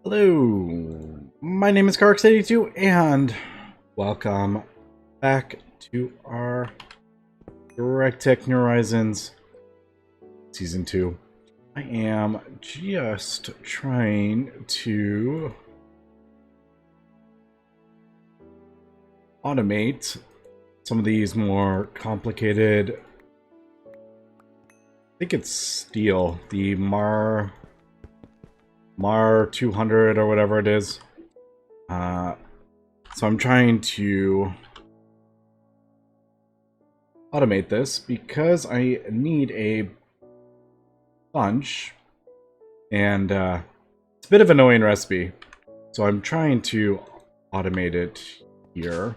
Hello, my name is GregTech, and welcome back to our GregTech New Horizons Season 2. I am just trying to automate some of these more complicated, I think it's steel, the Mar 200 or whatever it is. So I'm trying to automate this because I need a bunch, and it's a bit of an annoying recipe. So I'm trying to automate it here.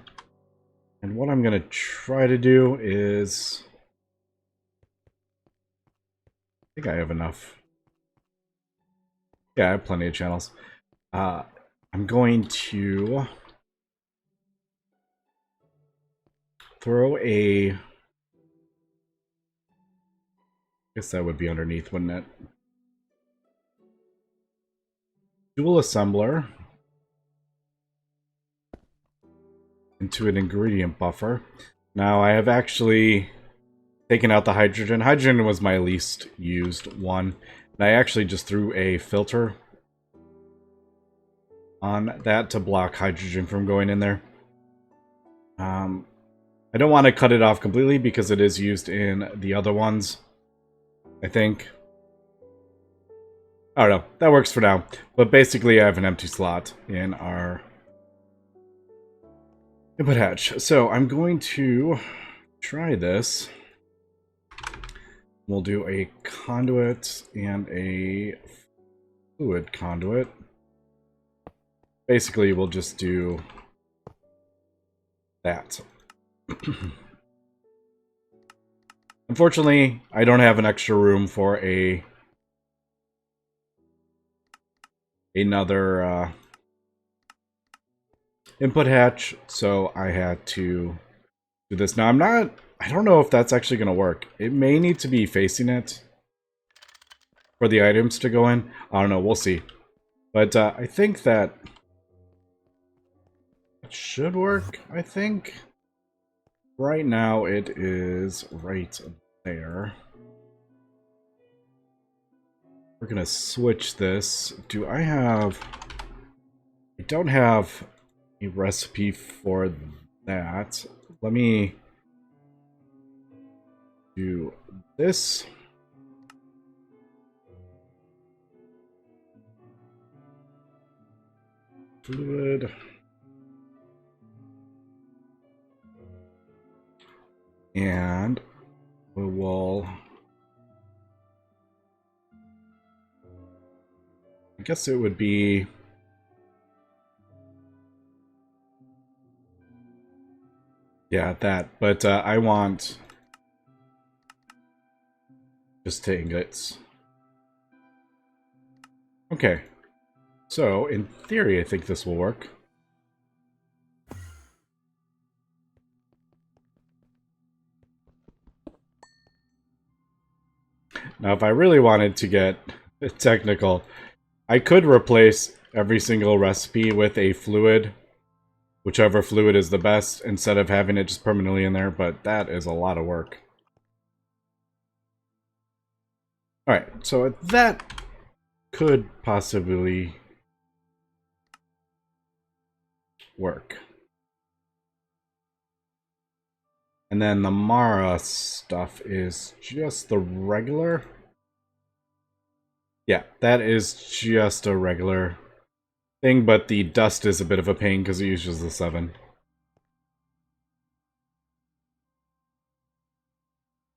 And what I'm going to try to do is, I think I have enough. Yeah, I have plenty of channels. I'm going to throw a, I guess that would be underneath, wouldn't it? Dual assembler into an ingredient buffer. Now I have actually taken out the hydrogen. Hydrogen was my least used one. And I actually just threw a filter on that to block hydrogen from going in there. I don't want to cut it off completely because it is used in the other ones, I think. I don't know. That works for now. But basically, I have an empty slot in our input hatch. So I'm going to try this. We'll do a conduit and a fluid conduit. Basically, we'll just do that. Unfortunately, I don't have an extra room for another input hatch, so I had to do this. Now, I don't know if that's actually going to work. It may need to be facing it for the items to go in. I don't know, we'll see. But I think that it should work, I think. Right now, it is right there. We're going to switch this. I don't have a recipe for that. Let me do this. Fluid. And we will, I guess it would be, yeah, that, but I want just ingots. Okay, so in theory, I think this will work. Now, if I really wanted to get technical, I could replace every single recipe with a fluid, whichever fluid is the best, instead of having it just permanently in there, but that is a lot of work. Alright, so that could possibly work. And then the Mara stuff is just the regular. Yeah, that is just a regular thing, but the dust is a bit of a pain because it uses the 7.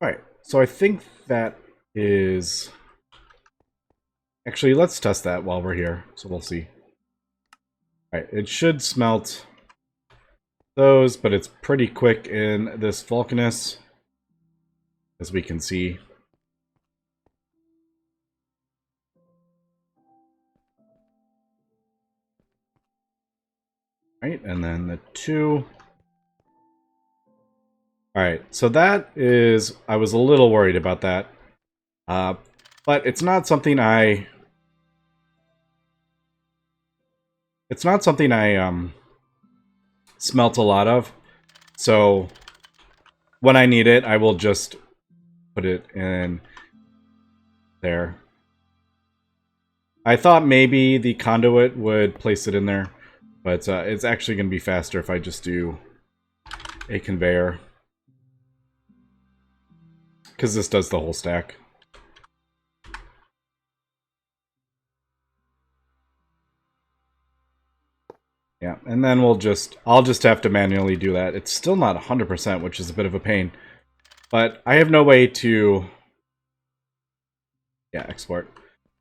Alright, so I think that is... Actually, let's test that while we're here, so we'll see. Alright, it should smelt those, but it's pretty quick in this Vulcanus, as we can see. Right, and then the 2. Alright, so that is... I was a little worried about that. But it's not something I It's not something I smelt a lot of, so when I need it, I will just put it in there. I thought maybe the conduit would place it in there, but it's actually going to be faster if I just do a conveyor, because this does the whole stack. Yeah, and then I'll just have to manually do that. It's still not 100%, which is a bit of a pain. But I have no way to... Yeah, export.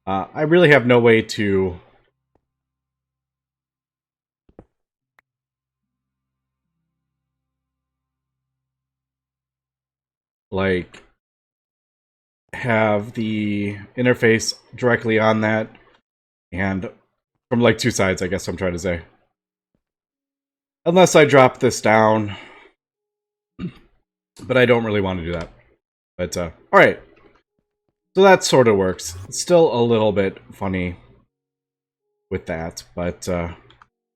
I really have no way to... like, have the interface directly on that, and from like two sides, I guess I'm trying to say. Unless I drop this down. But I don't really want to do that. But, alright. So that sort of works. It's still a little bit funny with that, but,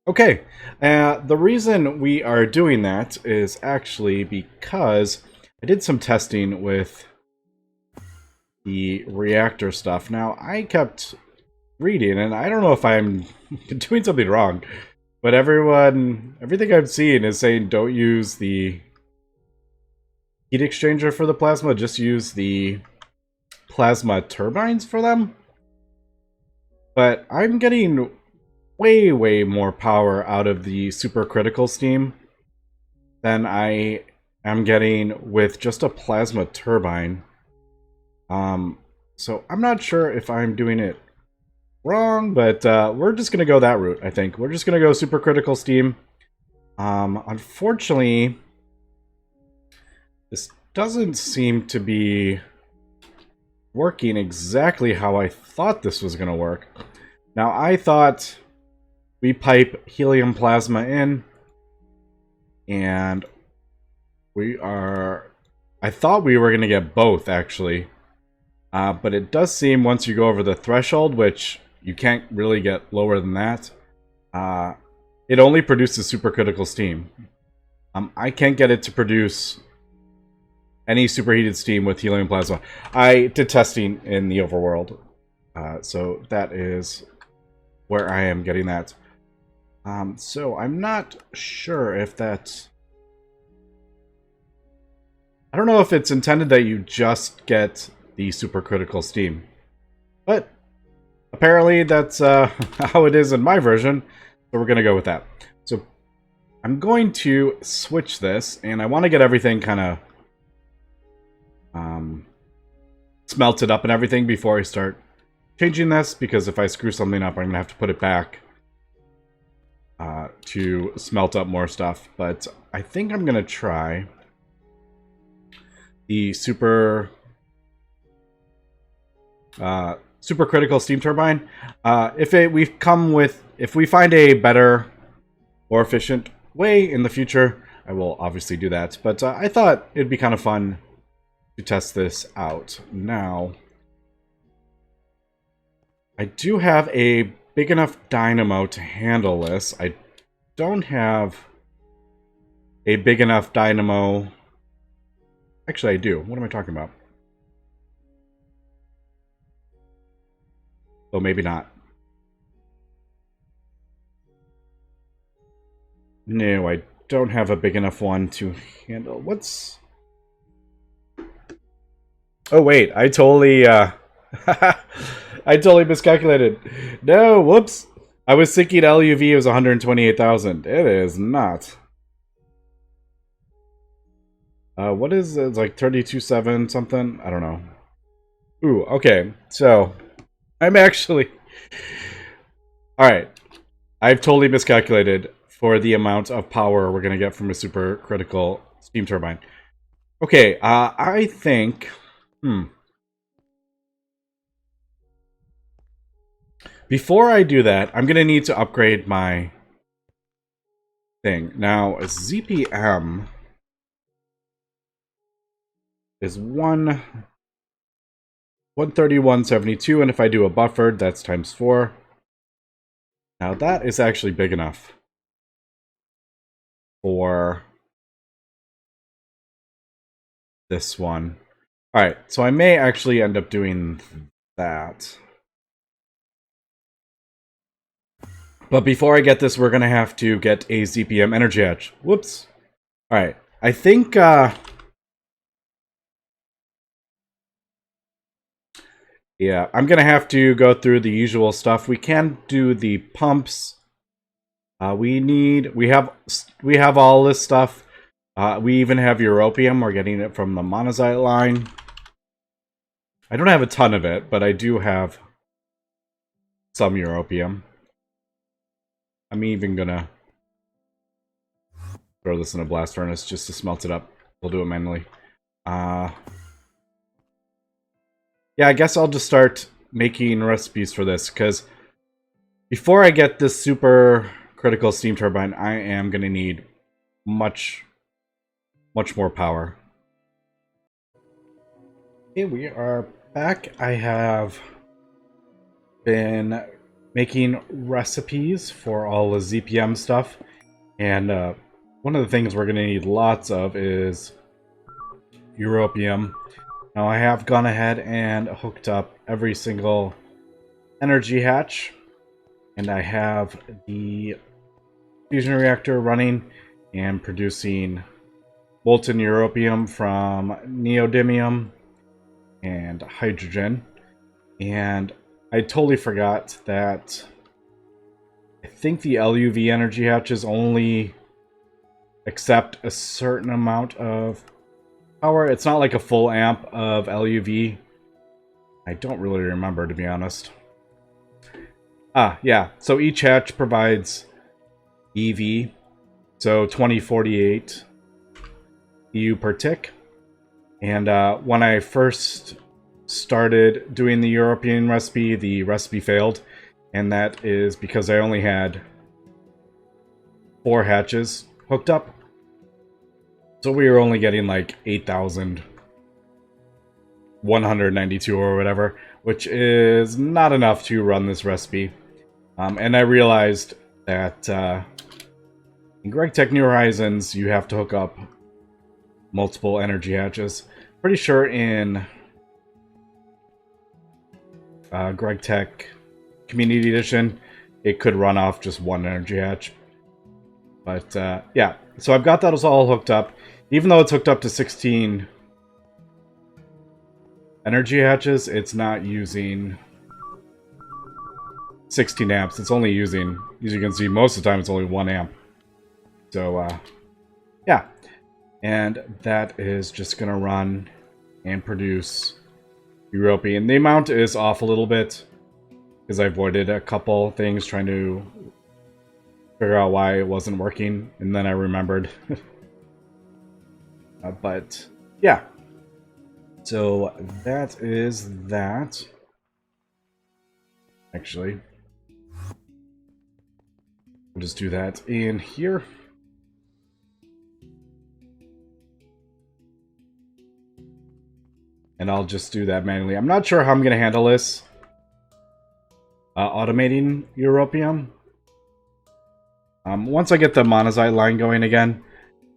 okay. The reason we are doing that is actually because I did some testing with the reactor stuff. Now, I kept reading, and I don't know if I'm doing something wrong, but everything I've seen is saying don't use the heat exchanger for the plasma, just use the plasma turbines for them. But I'm getting way more power out of the supercritical steam than I am getting with just a plasma turbine. So I'm not sure if I'm doing it wrong, but we're just gonna go that route, I think. We're just gonna go supercritical steam. Unfortunately, this doesn't seem to be working exactly how I thought this was gonna work. Now, I thought we pipe helium plasma in, and I thought we were gonna get both, actually. But it does seem once you go over the threshold, which you can't really get lower than that, it only produces supercritical steam. I can't get it to produce any superheated steam with helium plasma. I did testing in the overworld, so that is where I am getting that. So I'm not sure if that's... I don't know if it's intended that you just get the supercritical steam, but apparently that's how it is in my version, so we're gonna go with that. So I'm going to switch this, and I want to get everything kind of smelted up and everything before I start changing this, because if I screw something up, I'm gonna have to put it back to smelt up more stuff. But I think I'm gonna try the supercritical steam turbine. If we find a better, more efficient way in the future, I will obviously do that. But I thought it'd be kind of fun to test this out. Now, I do have a big enough dynamo to handle this. I don't have a big enough dynamo. Actually, I do. What am I talking about? Oh, maybe not. No, I don't have a big enough one to handle. What's... Oh, wait. I totally, I totally miscalculated. No, whoops. I was thinking LUV was 128,000. It is not. What is it? It's like 32.7 something? I don't know. Ooh, okay. So, I'm actually... Alright. I've totally miscalculated for the amount of power we're going to get from a supercritical steam turbine. Okay, I think... Before I do that, I'm going to need to upgrade my thing. Now, ZPM is 131.72, and if I do a buffered, that's times 4. Now that is actually big enough for this one. Alright, so I may actually end up doing that. But before I get this, we're going to have to get a ZPM energy hatch. Whoops. Alright, I think, yeah, I'm going to have to go through the usual stuff. We can do the pumps. We have all this stuff. We even have europium. We're getting it from the monazite line. I don't have a ton of it, but I do have some europium. I'm even gonna throw this in a blast furnace just to smelt it up. We'll do it manually. Yeah, I guess I'll just start making recipes for this, because before I get this super critical steam turbine, I am gonna need much more power. Okay, we are back. I have been making recipes for all the ZPM stuff, and one of the things we're going to need lots of is europium. Now I have gone ahead and hooked up every single energy hatch, and I have the fusion reactor running and producing molten europium from neodymium and hydrogen. And I totally forgot that I think the LUV energy hatches only accept a certain amount of power. It's not like a full amp of LUV. I don't really remember, to be honest. Yeah. So each hatch provides EV. So 2048 EU per tick. And when I first started doing the europium recipe, the recipe failed. And that is because I only had 4 hatches hooked up. So we were only getting like 8,192 or whatever, which is not enough to run this recipe. And I realized that in GregTech New Horizons, you have to hook up multiple energy hatches. Pretty sure in GregTech Community Edition, it could run off just one energy hatch. But yeah, so I've got those all hooked up. Even though it's hooked up to 16 energy hatches, it's not using 16 amps. It's only using, as you can see, most of the time it's only 1 amp. So yeah, and that is just gonna run and produce europium. The amount is off a little bit because I avoided a couple things trying to figure out why it wasn't working, and then I remembered. But yeah, so that is that. Actually, we'll just do that in here. And I'll just do that manually. I'm not sure how I'm going to handle this. Automating europium. Once I get the monazite line going again,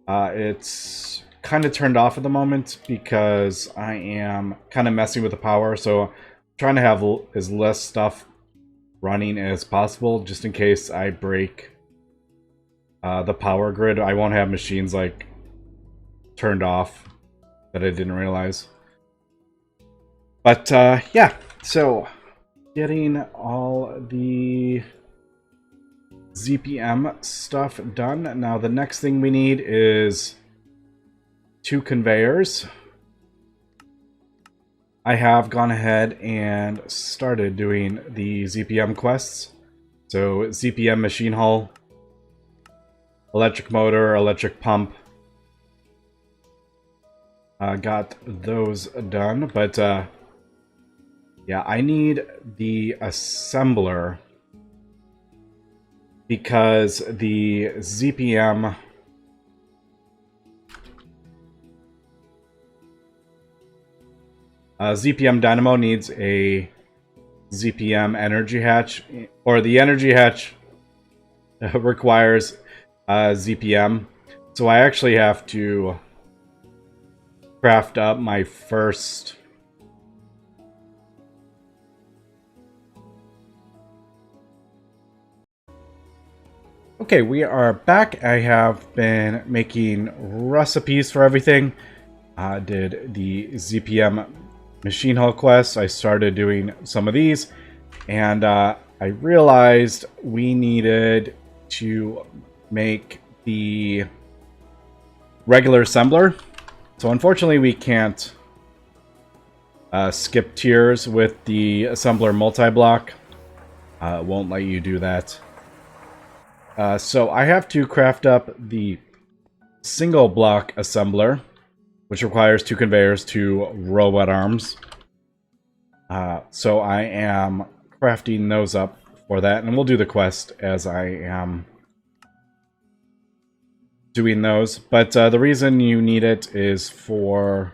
it's kind of turned off at the moment because I am kind of messing with the power. So I'm trying to have as less stuff running as possible, just in case I break the power grid. I won't have machines like turned off that I didn't realize. But yeah, so getting all the ZPM stuff done. Now the next thing we need is 2 conveyors. I have gone ahead and started doing the ZPM quests. So ZPM machine hull, electric motor, electric pump. Got those done, but yeah, I need the assembler because the ZPM ZPM dynamo needs a ZPM energy hatch, or the energy hatch requires ZPM. So I actually have to craft up my first... Okay, we are back. I have been making recipes for everything. I did the ZPM machine hull quest. I started doing some of these, and I realized we needed to make the regular assembler. So unfortunately we can't skip tiers with the assembler multi-block. It won't let you do that. So I have to craft up the single block assembler, which requires 2 conveyors, 2 robot arms. So I am crafting those up for that, and we'll do the quest as I am doing those. But the reason you need it is for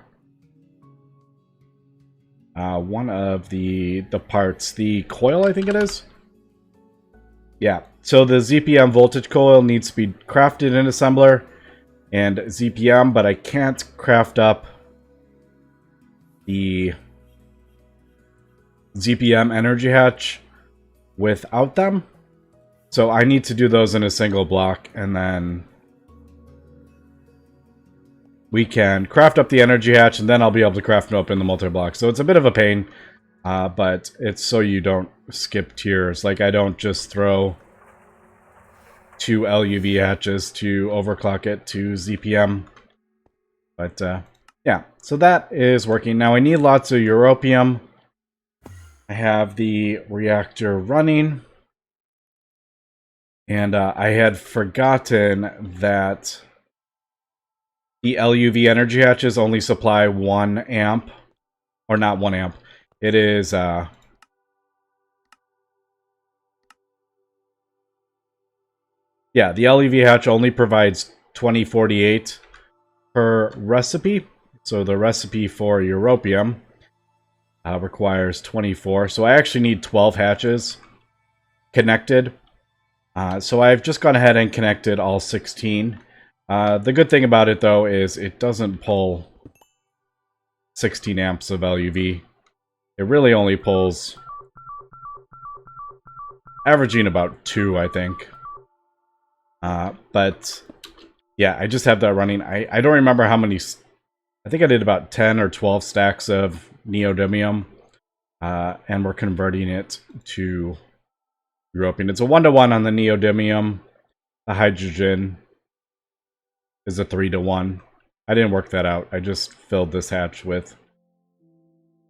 one of the parts, the coil, I think it is. Yeah, so the ZPM voltage coil needs to be crafted in assembler and ZPM, but I can't craft up the ZPM energy hatch without them. So I need to do those in a single block, and then we can craft up the energy hatch, and then I'll be able to craft them up in the multi-block. So it's a bit of a pain, but it's so you don't skip tiers. Like, I don't just throw 2 LUV hatches to overclock it to ZPM. But, yeah, so that is working. Now I need lots of europium. I have the reactor running. And I had forgotten that the LUV energy hatches only supply 1 amp. Or not 1 amp. It is... yeah, the LUV hatch only provides 2048 per recipe. So the recipe for europium requires 24. So I actually need 12 hatches connected. So I've just gone ahead and connected all 16. The good thing about it, though, is it doesn't pull 16 amps of LUV. It really only pulls... averaging about 2, I think. But, yeah, I just have that running. I don't remember how many... I think I did about 10 or 12 stacks of neodymium. And we're converting it to europium. It's a 1-to-1 on the neodymium. The hydrogen is a 3-to-1. I didn't work that out. I just filled this hatch with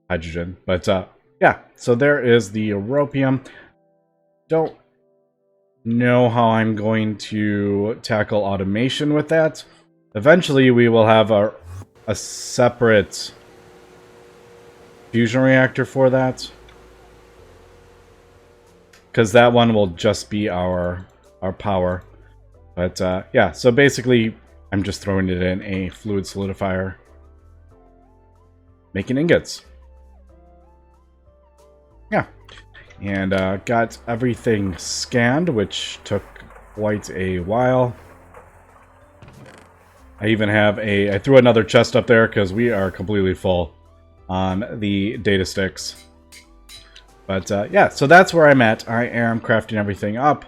hydrogen. But, yeah, so there is the europium. Don't know how I'm going to tackle automation with that. Eventually, we will have a separate fusion reactor for that. Because that one will just be our power. But, yeah, so basically, I'm just throwing it in a fluid solidifier. Making ingots. Yeah. And got everything scanned, which took quite a while. I even have I threw another chest up there because we are completely full on the data sticks. But yeah, so that's where I'm at. I am crafting everything up,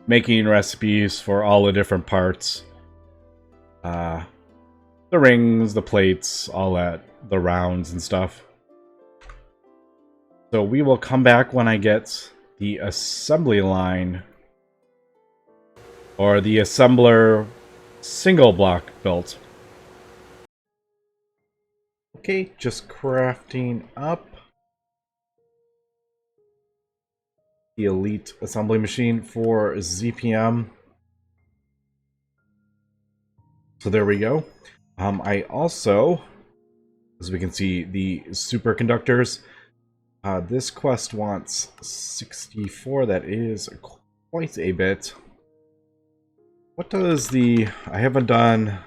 making recipes for all the different parts. The rings, the plates, all that, the rounds and stuff. So we will come back when I get the assembly line, or the assembler single block built. Okay, just crafting up the elite assembly machine for ZPM. So there we go. I also, as we can see, the superconductors. This quest wants 64. That is quite a bit. What does the... I haven't done...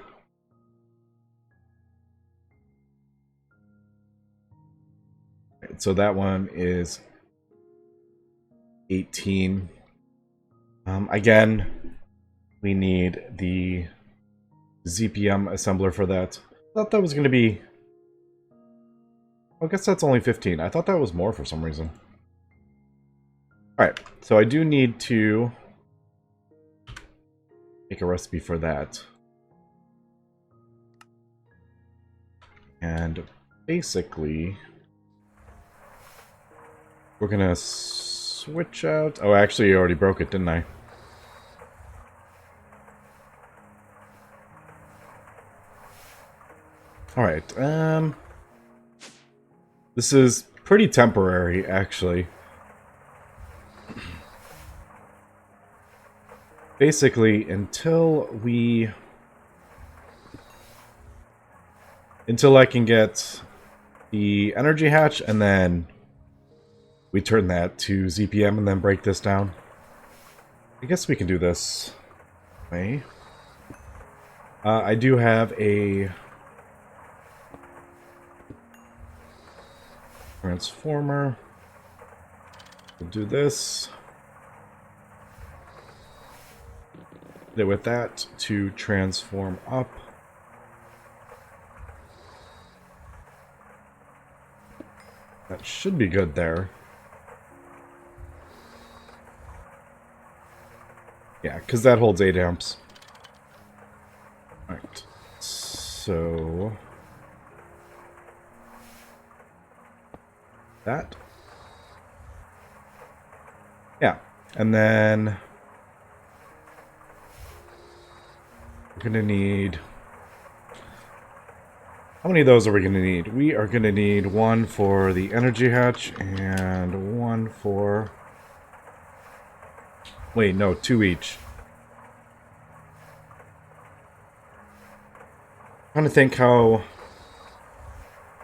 So that one is 18. Again, we need the ZPM assembler for that. I thought that was going to be... I guess that's only 15. I thought that was more for some reason. Alright, so I do need to make a recipe for that. And basically, we're going to switch out... Oh, actually, you already broke it, didn't I? Alright, this is pretty temporary, actually. Basically, until I can get the energy hatch, and then we turn that to ZPM and then break this down. I guess we can do this way. I do have a transformer. We'll do this. With that to transform up. That should be good there. Yeah, because that holds 8 amps. Alright. So... that. Yeah. And then... we're going to need... how many of those are we going to need? We are going to need one for the energy hatch and one for... wait, no, 2 each. I'm trying to think how...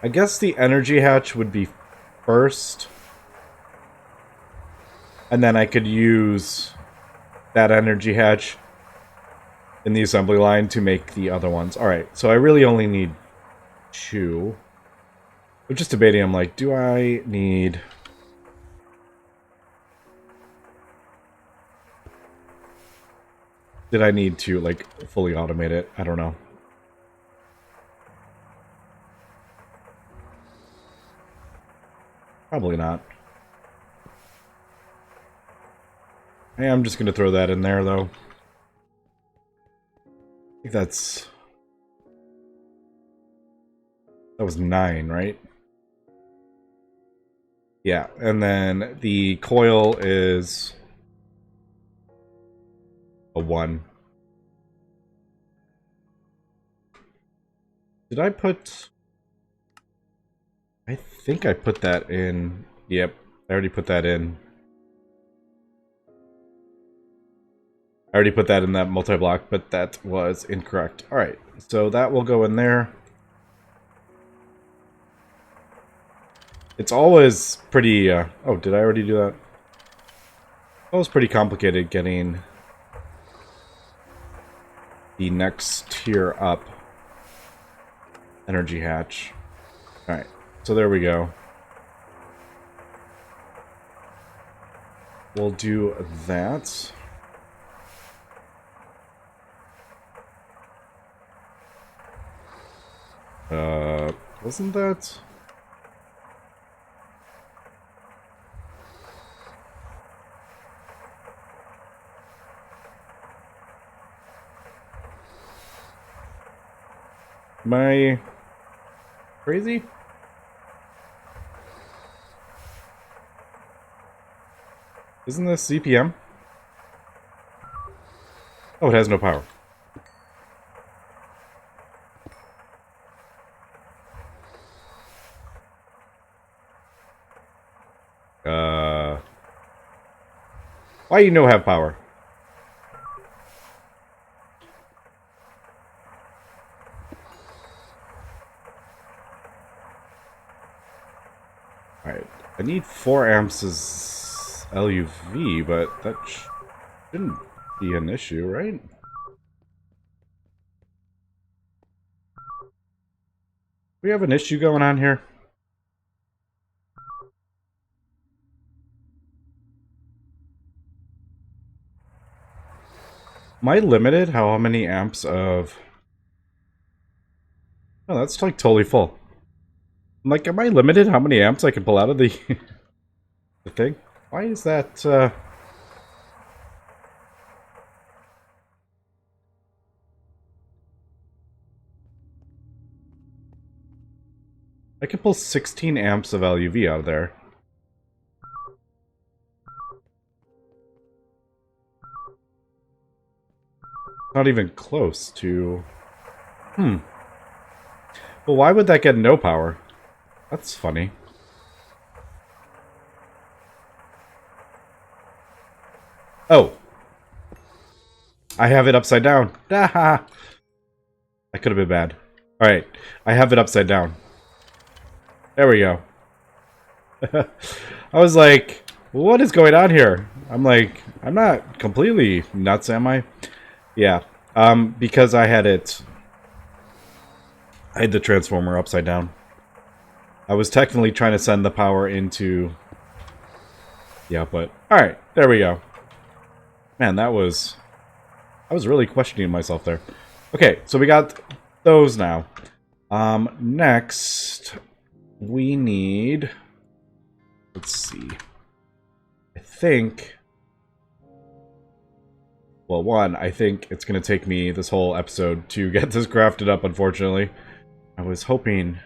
I guess the energy hatch would be first. And then I could use that energy hatch in the assembly line to make the other ones. Alright, so I really only need 2. I'm just debating, I'm like, do I need... did I need to, like, fully automate it? I don't know. Probably not. Hey, I'm just gonna throw that in there, though. I think that's... that was 9, right? Yeah, and then the coil is... a 1. Did I put... I think I put that in... yep, I already put that in. I already put that in that multi-block, but that was incorrect. Alright, so that will go in there. It's always pretty... oh, did I already do that? It was pretty complicated getting the next tier up energy hatch. Alright, so there we go. We'll do that. Wasn't that... am I crazy? Isn't this ZPM? Oh, it has no power. Why you no have power? Alright, I need 4 amps as LUV, but that shouldn't be an issue, right? We have an issue going on here. Am I limited how many amps of... Oh, that's like totally full. I'm like, am I limited how many amps I can pull out of the, the thing? Why is that, I can pull 16 amps of LUV out of there. Not even close to... Well, why would that get no power? That's funny. Oh. I have it upside down. That could have been bad. Alright. I have it upside down. There we go. I was like, what is going on here? I'm like, I'm not completely nuts, am I? Yeah. Because I had the transformer upside down. I was technically trying to send the power into the output. Alright, there we go. Man, I was really questioning myself there. Okay, so we got those now. Next, we need... Let's see. I think... Well, one, I think it's going to take me this whole episode to get this crafted up, unfortunately. I was hoping...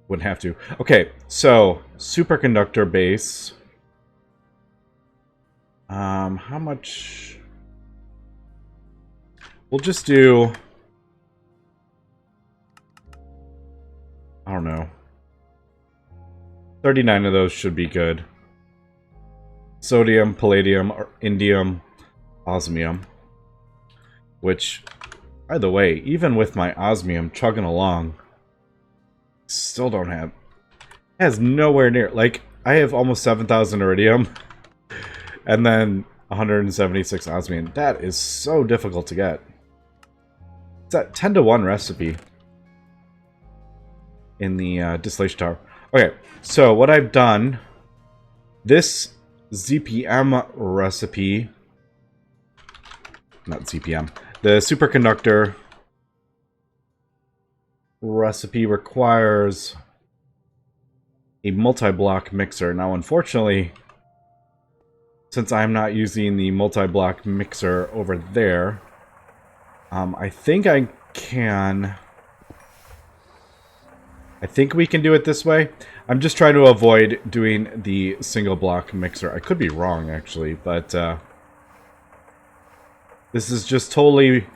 Wouldn't have to. Okay, so, superconductor base. How much... We'll just do... I don't know. 39 of those should be good. Sodium, palladium, indium, osmium. Which, by the way, even with my osmium chugging along, still don't have... It has nowhere near... Like, I have almost 7,000 iridium. And then 176 osmium. That is so difficult to get. It's that 10-to-1 recipe in the distillation tower. Okay, so what I've done, this ZPM recipe, not ZPM, the superconductor recipe requires a multi-block mixer. Now, unfortunately, since I'm not using the multi-block mixer over there, I think I can... I think we can do it this way. I'm just trying to avoid doing the single block mixer. I could be wrong, actually, but this is just totally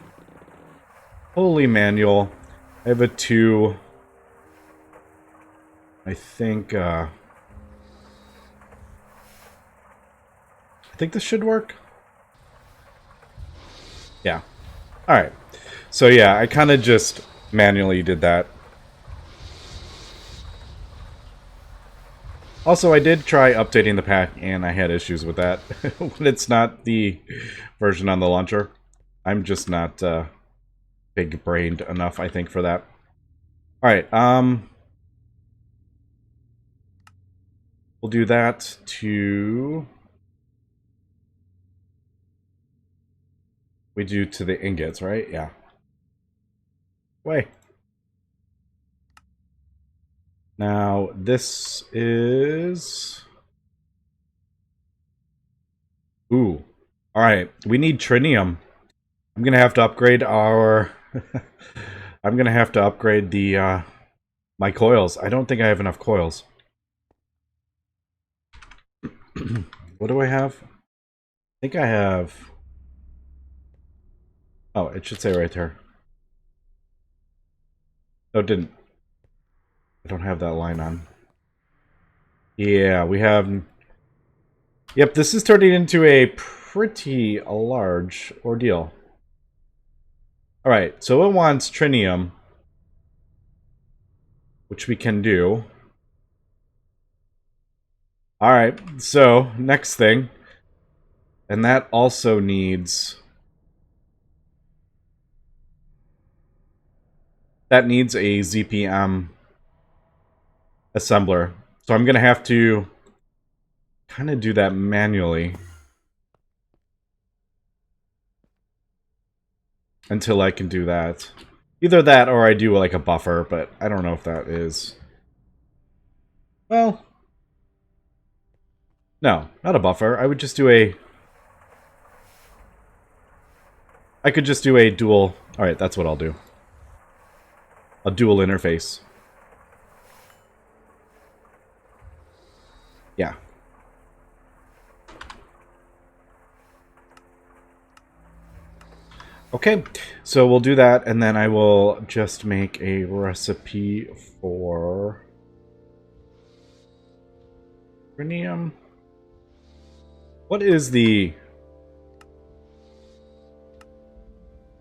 manual. I have a 2. I think this should work. Yeah. Alright. So yeah, I kind of just manually did that. Also, I did try updating the pack, and I had issues with that. When it's not the version on the launcher. I'm just not big-brained enough, I think, for that. Alright, we'll do that to... We do to the ingots, right? Yeah. Way. Now, this is... Ooh. Alright, we need trinium. I'm gonna have to upgrade our... I'm gonna have to upgrade the, my coils. I don't think I have enough coils. What do I have? I think I have... Oh, it should say right there. No, it didn't. I don't have that line on. Yeah, we have... Yep, this is turning into a pretty large ordeal. Alright, so it wants trinium, which we can do. Alright, so, next thing. And that also needs... That needs a ZPM assembler. So I'm going to have to kind of do that manually. until I can do that. Either that or I do like a buffer, but I don't know if that is... Well... No, not a buffer. I would just do a... I could just do a dual... Alright, that's what I'll do. A dual interface. Yeah. Okay, so we'll do that, and then I will just make a recipe for... Rhenium. What is the...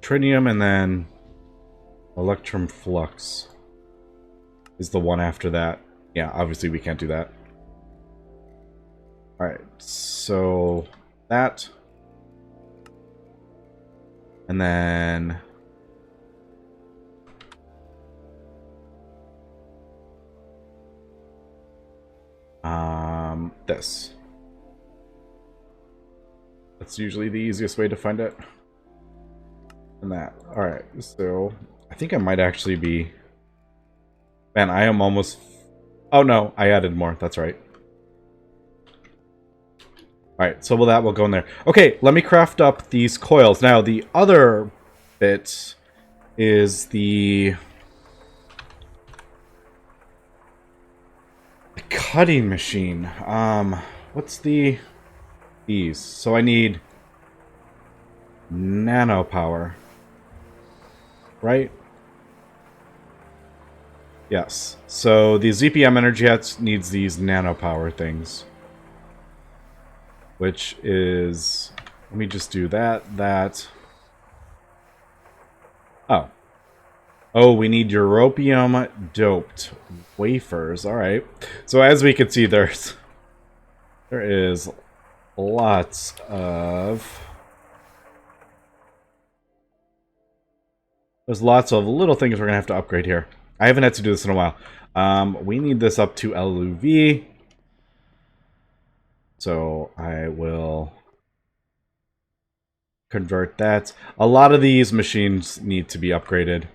Trinium and then electrum flux is the one after that. Yeah, obviously we can't do that. Alright, so that. And then this. That's usually the easiest way to find it. And that. Alright, so I think I might actually be... Man, I am almost... Oh no, I added more. That's right. Alright, so that will go in there. Okay, let me craft up these coils. Now, the other bit is the cutting machine. What's these? So I need nano power. Right? Yes. So the ZPM energy needs these nano power things. Which is... Let me just do that. Oh. Oh, we need europium doped wafers. Alright. So as we can see, there is lots of... There's lots of little things we're going to have to upgrade here. I haven't had to do this in a while. We need this up to LUV. So I will convert that. A lot of these machines need to be upgraded.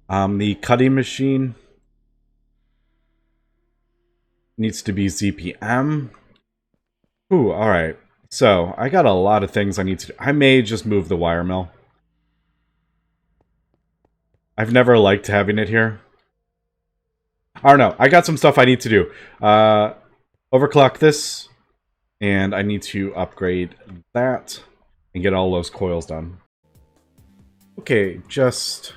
The cutting machine needs to be ZPM. Ooh, alright. So, I got a lot of things I need to do. I may just move the wire mill. I've never liked having it here. I don't know. I got some stuff I need to do. Overclock this. And I need to upgrade that and get all those coils done. Okay, just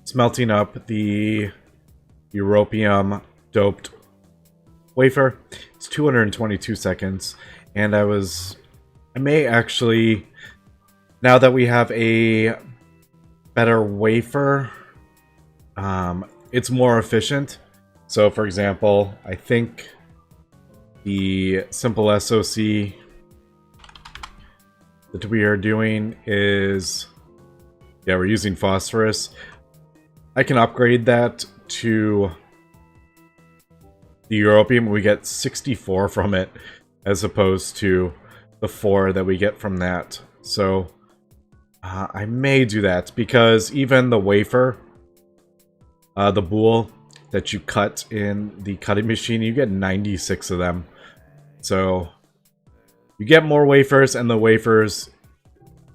smelting up the europium doped wafer. It's 222 seconds. And I may actually, now that we have a better wafer, it's more efficient. So for example, I think the simple SOC that we are doing is, yeah, we're using phosphorus. I can upgrade that to the europium. We get 64 from it as opposed to the 4 that we get from that. So I may do that because even the wafer, the boule that you cut in the cutting machine, you get 96 of them. So you get more wafers, and the wafers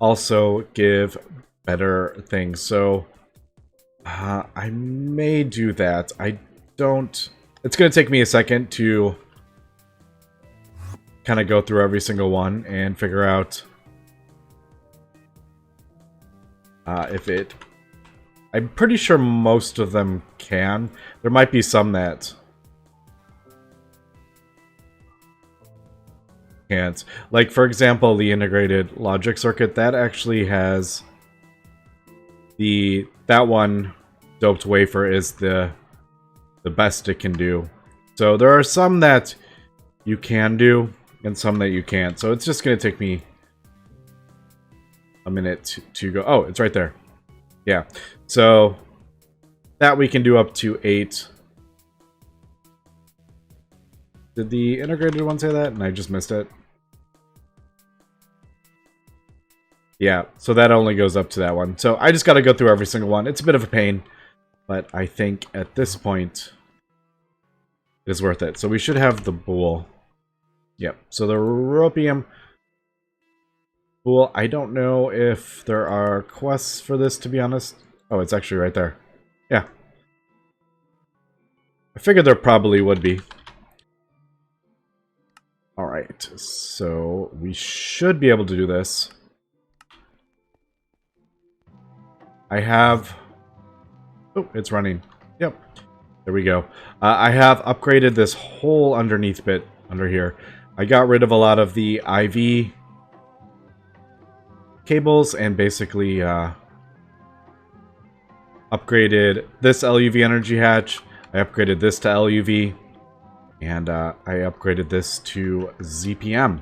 also give better things. So I may do that. I don't... It's going to take me a second to kind of go through every single one and figure out if it... I'm pretty sure most of them can. There might be some that can't. Like, for example, the integrated logic circuit, that actually has that one doped wafer is the best it can do. So there are some that you can do and some that you can't. So it's just going to take me a minute to go. Oh, it's right there. Yeah. So that we can do up to 8. Did the integrated one say that? And I just missed it. Yeah, so that only goes up to that one. So I just got to go through every single one. It's a bit of a pain, but I think at this point it is worth it. So we should have the bool. Yep, so the europium bool. I don't know if there are quests for this, to be honest. Oh, it's actually right there. Yeah. I figured there probably would be. Alright, so we should be able to do this. I have... Oh, it's running. Yep. There we go. I have upgraded this whole underneath bit under here. I got rid of a lot of the IV cables and basically upgraded this LUV energy hatch. I upgraded this to LUV. And I upgraded this to ZPM.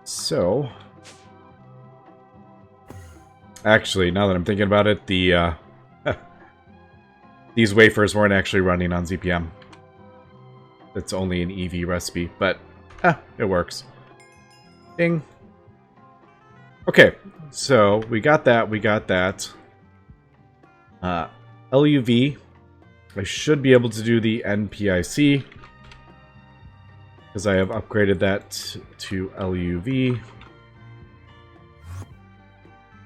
So... Actually, now that I'm thinking about it, the these wafers weren't actually running on ZPM. It's only an EV recipe, but it works. Ding. Okay, so we got that, LUV. I should be able to do the NPIC, because I have upgraded that to LUV.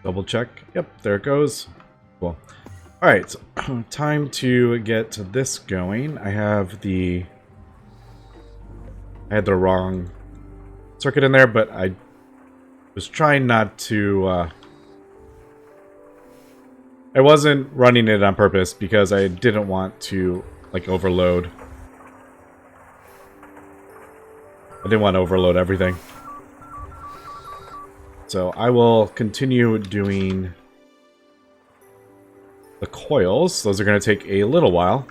Double check. Yep, there it goes. Cool. Alright, so time to get this going. I had the wrong circuit in there, but I was trying not to... I wasn't running it on purpose because I didn't want to, like, overload. I didn't want to overload everything. So I will continue doing the coils. Those are going to take a little while.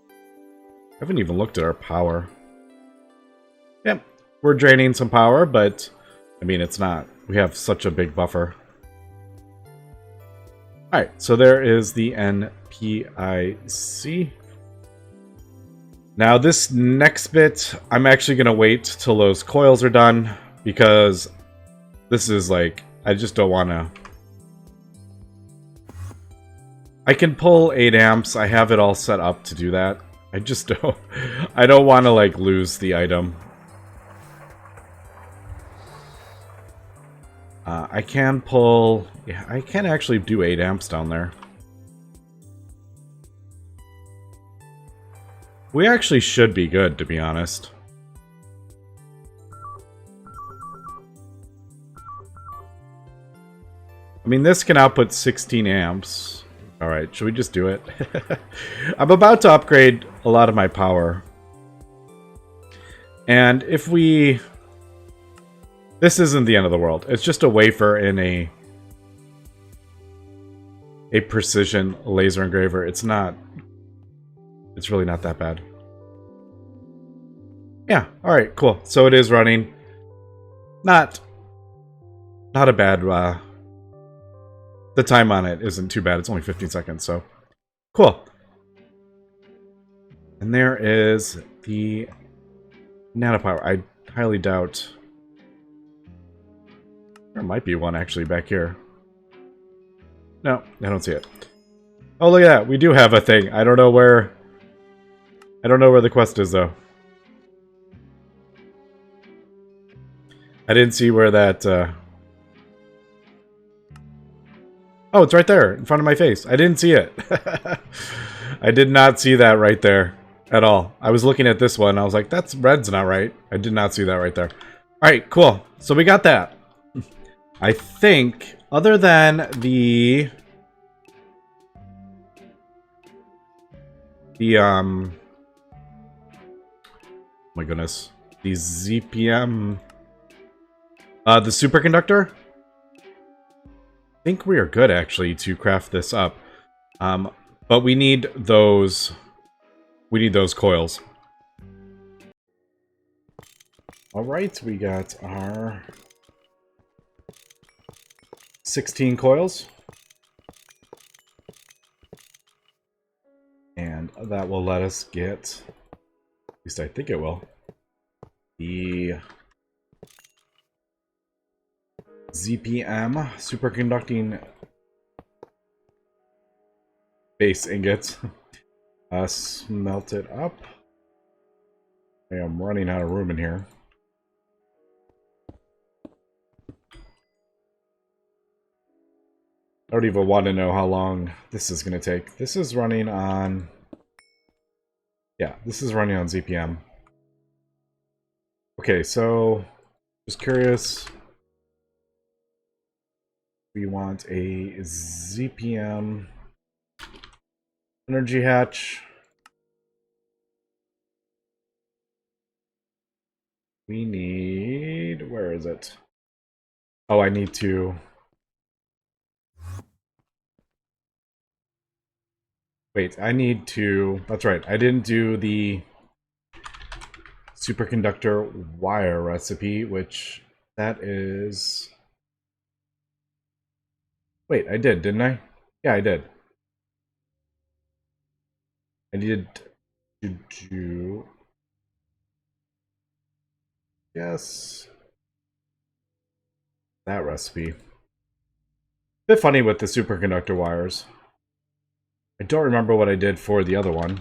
I haven't even looked at our power. Yep, we're draining some power, but, I mean, it's not. We have such a big buffer. Alright, so there is the NPIC. Now this next bit, I'm actually going to wait till those coils are done, because this is like, I just don't want to... I can pull 8 amps, I have it all set up to do that. I just don't... I don't want to, like, lose the item. I can pull... Yeah, I can actually do 8 amps down there. We actually should be good, to be honest. I mean, this can output 16 amps. Alright, should we just do it? I'm about to upgrade a lot of my power. And if we... This isn't the end of the world. It's just a wafer in a precision laser engraver. It's not... It's really not that bad. Yeah, alright, cool. So it is running. Not a bad... the time on it isn't too bad. It's only 15 seconds, so... Cool. And there is the nanopower. I highly doubt... There might be one actually back here. No, I don't see it. Oh, look at that. We do have a thing. I don't know where the quest is, though. I didn't see where that... Oh, it's right there, in front of my face. I didn't see it. I did not see that right there at all. I was looking at this one. I was like, that's red's not right. I did not see that right there. All right, cool. So we got that. I think, other than the oh my goodness, the ZPM, the Superconductor, I think we are good, actually, to craft this up. But we need those coils. Alright, we got our 16 coils. And that will let us get, at least I think it will, the ZPM, superconducting base ingots. Smelt it up. Hey, I'm running out of room in here. I don't even want to know how long this is going to take. This is running on... Yeah, this is running on ZPM. Okay, so... Just curious. We want a ZPM energy hatch. We need... Where is it? Oh, I need to... Wait, I need to... That's right, I didn't do the superconductor wire recipe, which that is... Wait, I did, didn't I? Yeah, I did. I needed to do... Yes. That recipe. Bit funny with the superconductor wires. I don't remember what I did for the other one.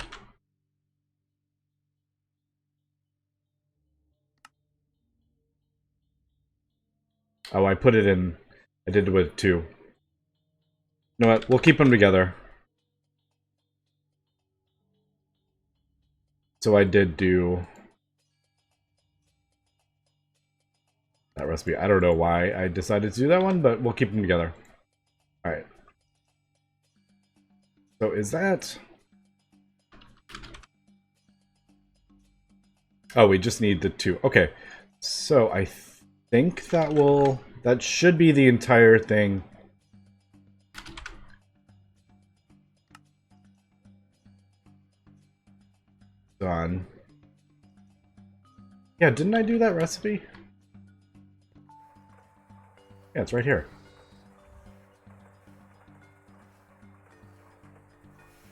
Oh, I put it in... I did it with two. You know what? We'll keep them together. So I did do... that recipe. I don't know why I decided to do that one, but we'll keep them together. Alright. So is that... Oh, we just need the two. Okay. So I think that will... That should be the entire thing. Done. Yeah, didn't I do that recipe? Yeah, it's right here.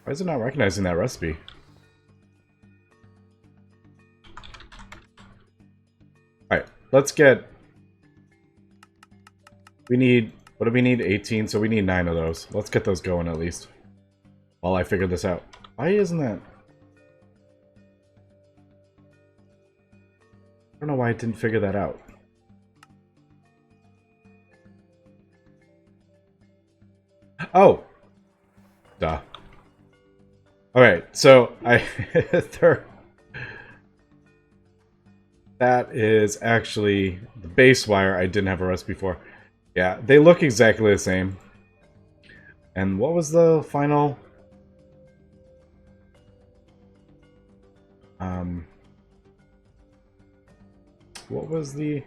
Why is it not recognizing that recipe? Alright, let's get... We need... What do we need? 18, so we need 9 of those. Let's get those going at least. While I figure this out. Why isn't that... I don't know why I didn't figure that out. Oh! Duh. Alright, so I... That is actually the base wire I didn't have a recipe for. Yeah, they look exactly the same. And what was the final... What was the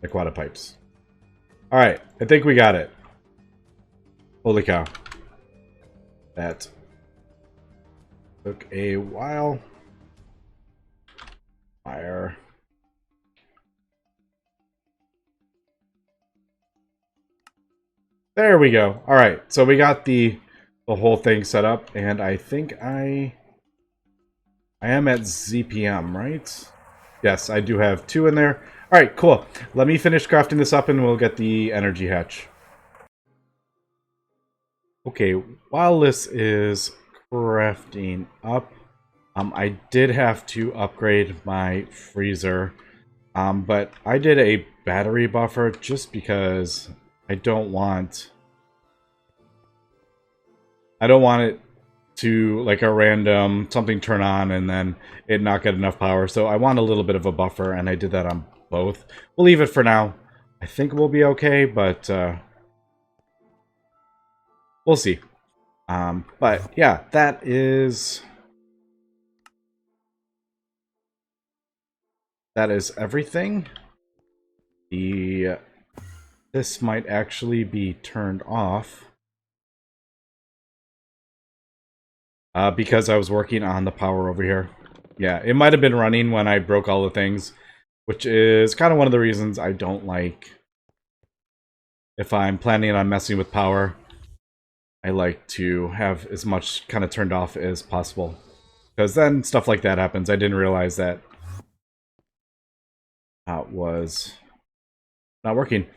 quad pipes? Alright, I think we got it. Holy cow. That took a while. Fire. There we go. Alright, so we got the whole thing set up, and I think I am at ZPM, right? Yes, I do have 2 in there. Alright, cool. Let me finish crafting this up and we'll get the energy hatch. Okay, while this is crafting up, I did have to upgrade my freezer. But I did a battery buffer just because I don't want it to, like, a random something turn on and then it not get enough power. So I want a little bit of a buffer, and I did that on both. We'll leave it for now. I think we'll be okay, but we'll see. But yeah, that is everything. This might actually be turned off. Because I was working on the power over here. Yeah, it might have been running when I broke all the things, which is kind of one of the reasons I don't like... If I'm planning on messing with power, I like to have as much kind of turned off as possible. Because then stuff like that happens. I didn't realize that was not working.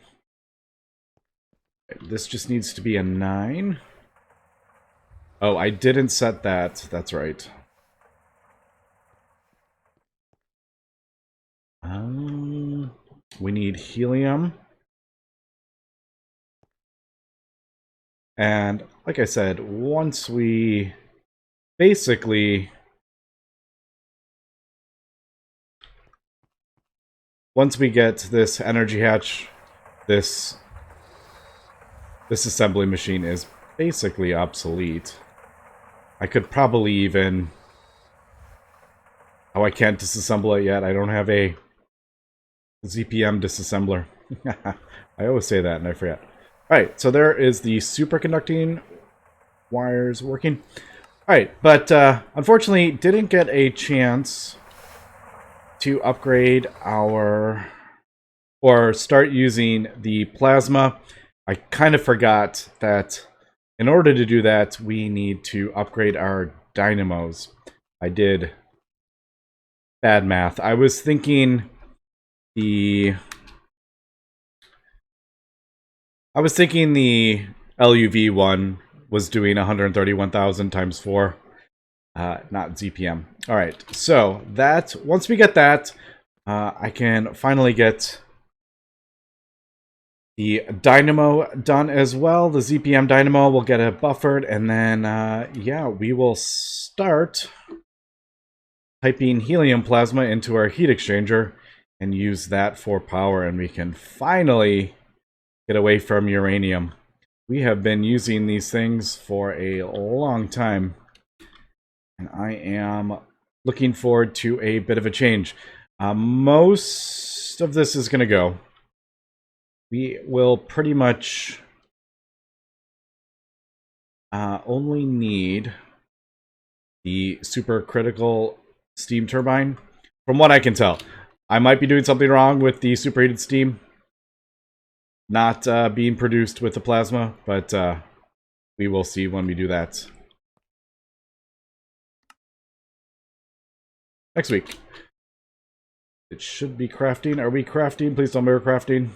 This just needs to be a 9. Oh, I didn't set that. That's right. We need helium. And like I said, once we basically... Once we get this energy hatch, this assembly machine is basically obsolete. I could probably even... Oh, I can't disassemble it yet. I don't have a ZPM disassembler. I always say that and I forget. Alright, so there is the superconducting wires working. Alright, but unfortunately didn't get a chance to upgrade our... or start using the plasma. I kind of forgot that in order to do that, we need to upgrade our dynamos. I did bad math. I was thinking the LUV one was doing 131,000 times 4, not ZPM. All right, so that once we get that, I can finally get the dynamo done as well. The ZPM dynamo will get it buffered, and then yeah, we will start piping helium plasma into our heat exchanger and use that for power, and we can finally get away from uranium. We have been using these things for a long time, and I am looking forward to a bit of a change. Most of this is going to go. We will pretty much only need the supercritical steam turbine, from what I can tell. I might be doing something wrong with the superheated steam not being produced with the plasma, but we will see when we do that next week. It should be crafting. Are we crafting? Please tell me we're crafting.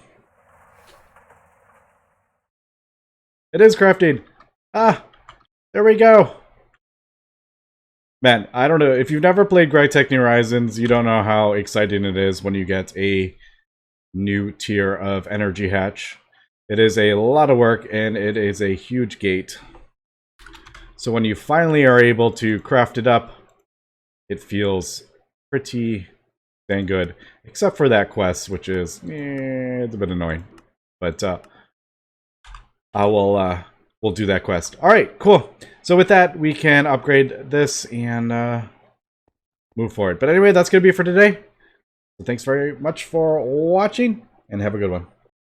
It is crafting. Ah, there we go. Man, I don't know. If you've never played GregTech New Horizons, you don't know how exciting it is when you get a new tier of energy hatch. It is a lot of work, and it is a huge gate. So when you finally are able to craft it up, it feels pretty dang good. Except for that quest, which is it's a bit annoying. But we'll do that quest. All right, cool. So with that, we can upgrade this and move forward. But anyway, that's going to be it for today. So thanks very much for watching, and have a good one.